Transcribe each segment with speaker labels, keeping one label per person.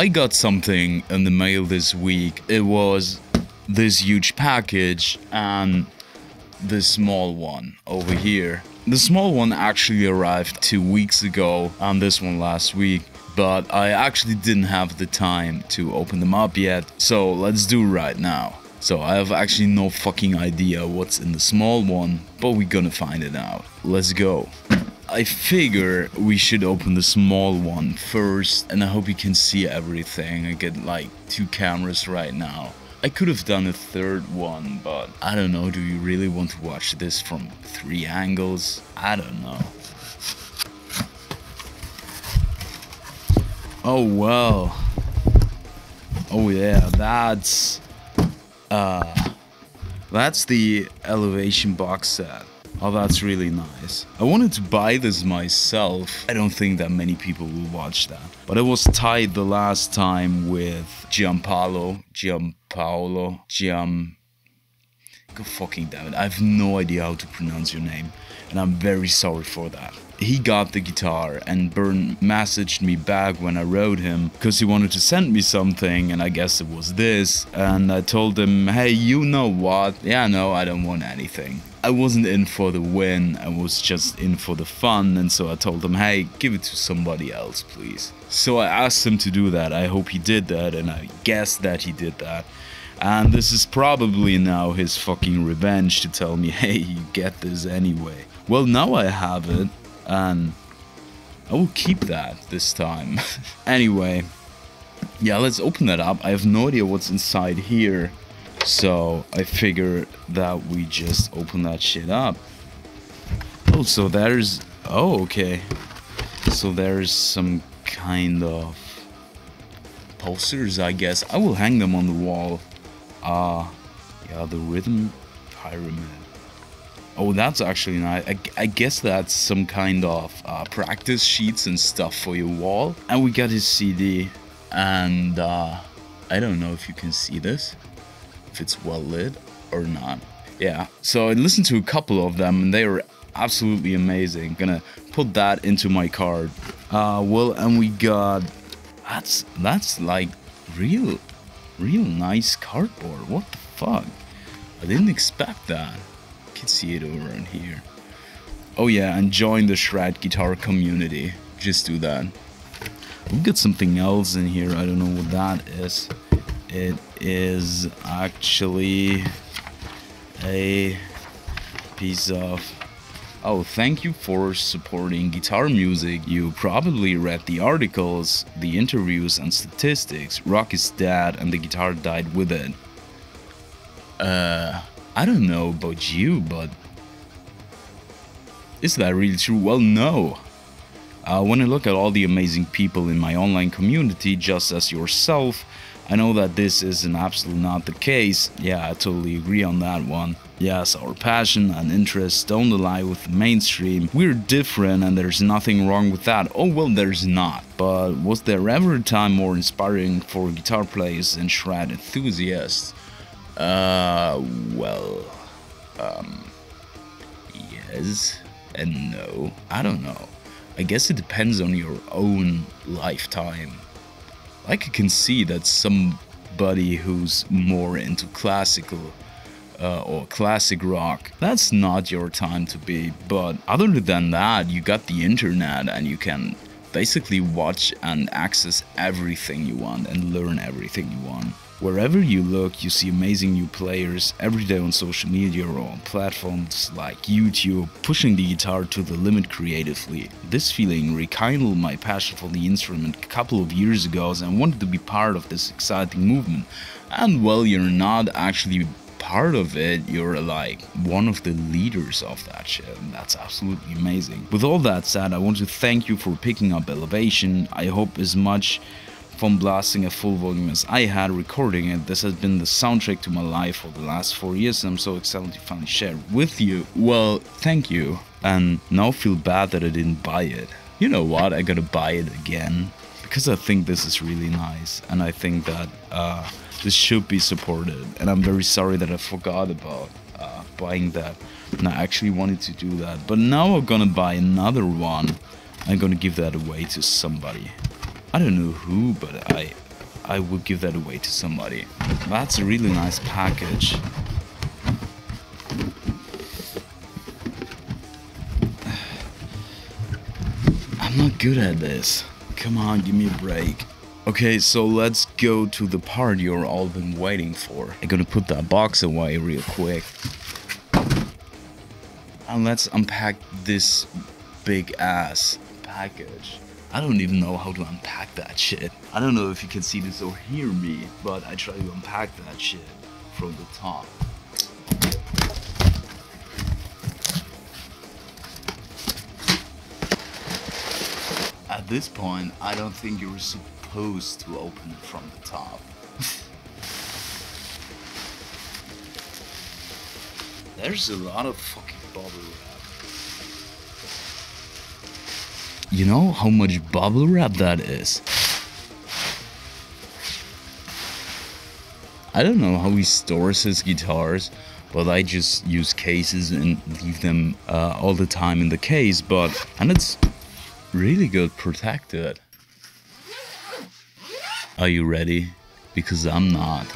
Speaker 1: I got something in the mail this week. It was this huge package and this small one over here. The small one actually arrived 2 weeks ago and this one last week, but I actually didn't have the time to open them up yet, so let's do it right now. So I have actually no fucking idea what's in the small one, but we're gonna find it out. Let's go. I figure we should open the small one first, and I hope you can see everything. I get like 2 cameras right now. I could have done a third one, but I don't know, do you really want to watch this from 3 angles? I don't know. Oh well. Oh yeah, that's the Elevation box set. Oh, that's really nice. I wanted to buy this myself. I don't think that many people will watch that. But it was tied the last time with Gianpaolo. God fucking damn it. I have no idea how to pronounce your name. And I'm very sorry for that. He got the guitar and Bern messaged me back when I wrote him because he wanted to send me something, and I guess it was this. And I told him, hey, you know what? Yeah, no, I don't want anything. I wasn't in for the win, I was just in for the fun, and so I told him, hey, give it to somebody else, please. So I asked him to do that. I hope he did that, and I guess that he did that. And this is probably now his fucking revenge to tell me, hey, you get this anyway. Well, now I have it, and I will keep that this time. Anyway, yeah, let's open that up. I have no idea what's inside here, so I figure that we just open that shit up. Oh, so there's... Oh, okay. So there's some kind of posters, I guess. I will hang them on the wall. Yeah, the rhythm pyramid. Oh, that's actually nice. I guess that's some kind of practice sheets and stuff for your wall. And we got his CD. And I don't know if you can see this, if it's well lit or not. Yeah, so I listened to a couple of them and they were absolutely amazing. Gonna put that into my card. Well, and we got... That's like real nice cardboard. What the fuck? I didn't expect that. You can see it over in here. Oh yeah, and join the shred guitar community. Just do that. We've got something else in here. I don't know what that is. It is actually a piece of... Oh, thank you for supporting guitar music. You probably read the articles, the interviews and statistics. Rock is dead and the guitar died with it. I don't know about you, but... Is that really true? Well, no. When I look at all the amazing people in my online community, just as yourself, I know that this is absolutely not the case. Yeah, I totally agree on that one. Yes, our passion and interests don't align with the mainstream. We're different and there's nothing wrong with that. Oh, well, there's not. But was there ever a time more inspiring for guitar players and shred enthusiasts? Well, yes and no. I don't know. I guess it depends on your own lifetime. Like, I can see that somebody who's more into classical or classic rock, that's not your time to be. But other than that, you got the internet and you can basically watch and access everything you want and learn everything you want. Wherever you look, you see amazing new players every day on social media or on platforms like YouTube, pushing the guitar to the limit creatively. This feeling rekindled my passion for the instrument a couple of years ago, and I wanted to be part of this exciting movement. And well, you're not actually part of it, you're like one of the leaders of that shit, and that's absolutely amazing. With all that said, I want to thank you for picking up Elevation. I hope as much fun blasting at full volume as I had recording it. This has been the soundtrack to my life for the last 4 years, and I'm so excited to finally share it with you. Well, thank you, and now I feel bad that I didn't buy it. You know what, I gotta buy it again, because I think this is really nice, and I think that this should be supported, and I'm very sorry that I forgot about buying that, and I actually wanted to do that, but now I'm gonna buy another one. I'm gonna give that away to somebody. I don't know who, but I I would give that away to somebody. That's a really nice package. I'm not good at this. Come on, give me a break. Okay, so let's go to the part you're all been waiting for. I'm gonna put that box away real quick. And let's unpack this big ass package. I don't even know how to unpack that shit. I don't know if you can see this or hear me, but I try to unpack that shit from the top. At this point, I don't think you're supposed to open it from the top. There's a lot of fucking bubble wrap. You know how much bubble wrap that is? I don't know how he stores his guitars, but I just use cases and leave them all the time in the case, and it's really good protected. Are you ready? Because I'm not.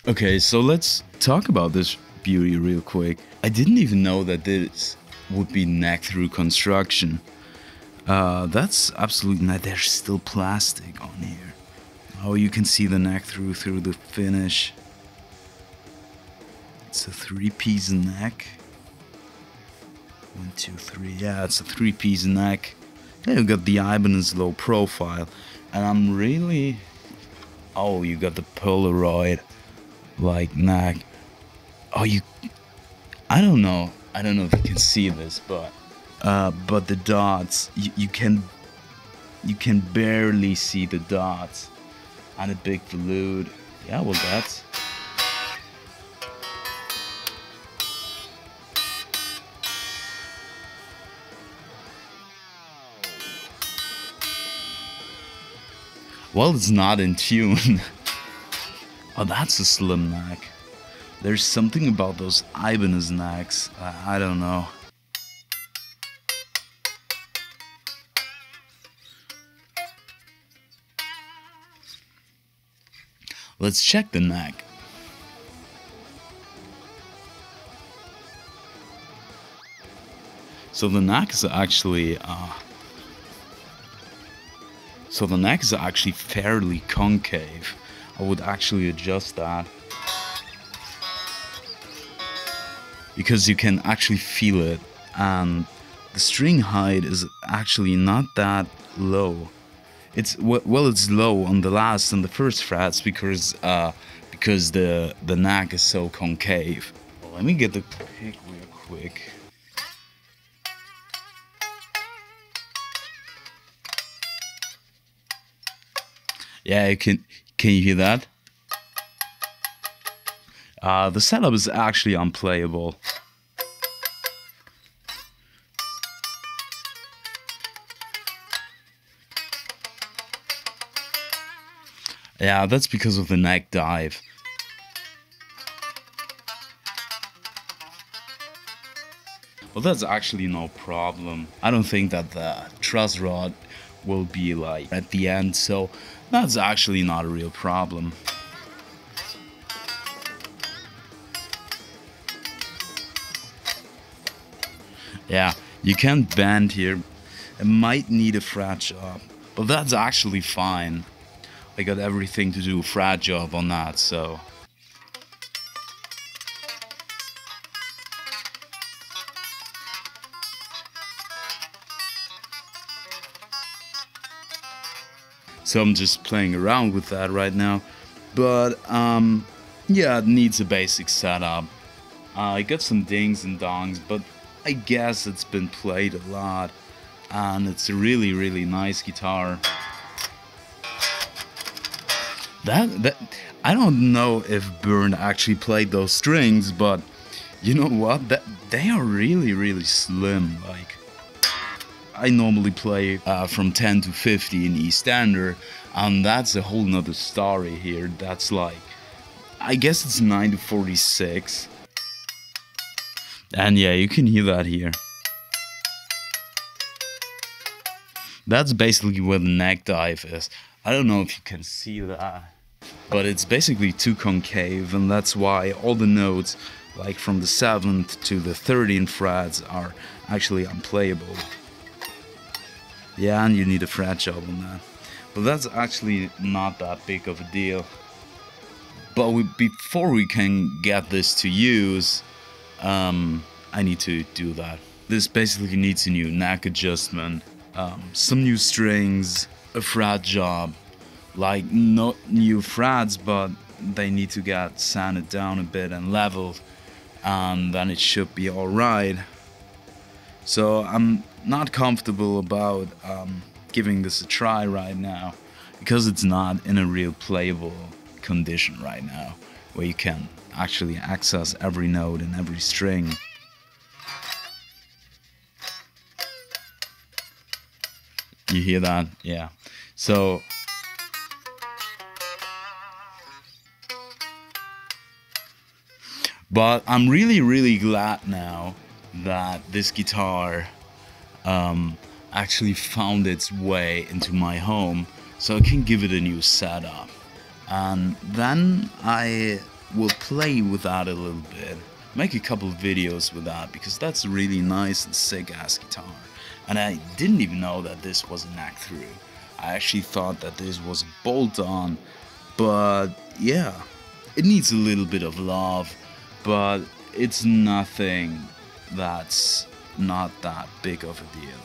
Speaker 1: Okay, so let's talk about this beauty real quick. I didn't even know that this would be neck-through construction. That's absolutely not. There's still plastic on here. Oh, you can see the neck-through through the finish. It's a 3-piece neck. 1, 2, 3. Yeah, it's a 3-piece neck. Yeah, you got the Ibanez low profile, and I'm really. Oh, you got the Polaroid like neck. Oh, I don't know if you can see this, but the dots, you can barely see the dots, and a big volute. Yeah, well, that's. Well, it's not in tune. Oh, that's a slim neck. There's something about those Ibanez necks. I don't know. Let's check the neck. So the neck is actually fairly concave. I would actually adjust that because you can actually feel it, and the string height is actually not that low. It's it's low on the last and the first frets because the neck is so concave. Well, let me get the pick real quick. Yeah, can you hear that? The setup is actually unplayable. Yeah, that's because of the neck dive. Well, that's actually no problem. I don't think that the truss rod will be like at the end, so that's actually not a real problem. Yeah, you can bend here. It might need a fret job, but that's actually fine. I got everything to do a fret job on that, so. so I'm just playing around with that right now. But yeah, it needs a basic setup. I got some dings and dongs, but I guess it's been played a lot, and it's a really nice guitar. That I don't know if Bernths actually played those strings, but you know what? They are really slim. Like, I normally play from 10 to 50 in E standard, and that's a whole nother story here. That's like, I guess it's 9 to 46. And yeah, you can hear that here. That's basically where the neck dive is. I don't know if you can see that, but it's basically too concave, and that's why all the notes, like from the 7th to the 13th frets, are actually unplayable. Yeah, and you need a fret job on that. But that's actually not that big of a deal. But before we can get this to use, I need to do that. This basically needs a new neck adjustment, some new strings, a fret job. Like, not new frets, but they need to get sanded down a bit and leveled, and then it should be alright. So I'm not comfortable about giving this a try right now, because it's not in a real playable condition right now, where you can actually access every note and every string. You hear that? Yeah. So but I'm really glad now that this guitar actually found its way into my home, so I can give it a new setup. And then I will play with that a little bit, make a couple of videos with that, because that's a really nice and sick ass guitar. And I didn't even know that this was a neck through. I actually thought that this was a bolt on, but yeah, it needs a little bit of love, but it's nothing that's not that big of a deal.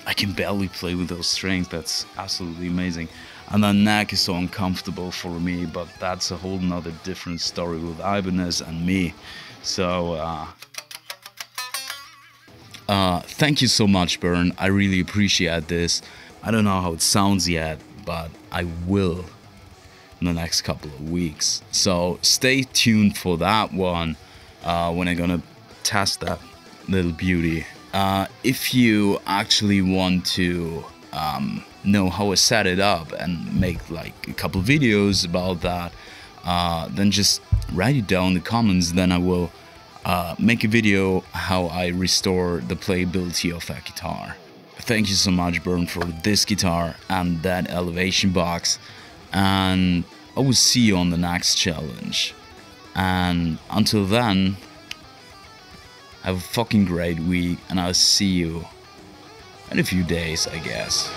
Speaker 1: I can barely play with those strings. That's absolutely amazing. And the neck is so uncomfortable for me, but that's a whole nother different story with Ibanez and me. So thank you so much, Bernths. I really appreciate this. I don't know how it sounds yet, but I will in the next couple of weeks. So stay tuned for that one, when I'm gonna test that little beauty. If you actually want to know how I set it up and make like a couple videos about that, then just write it down in the comments. Then I will make a video how I restore the playability of that guitar. Thank you so much, Bernths, for this guitar and that elevation box, and I will see you on the next challenge. And until then, have a fucking great week, and I'll see you in a few days, I guess.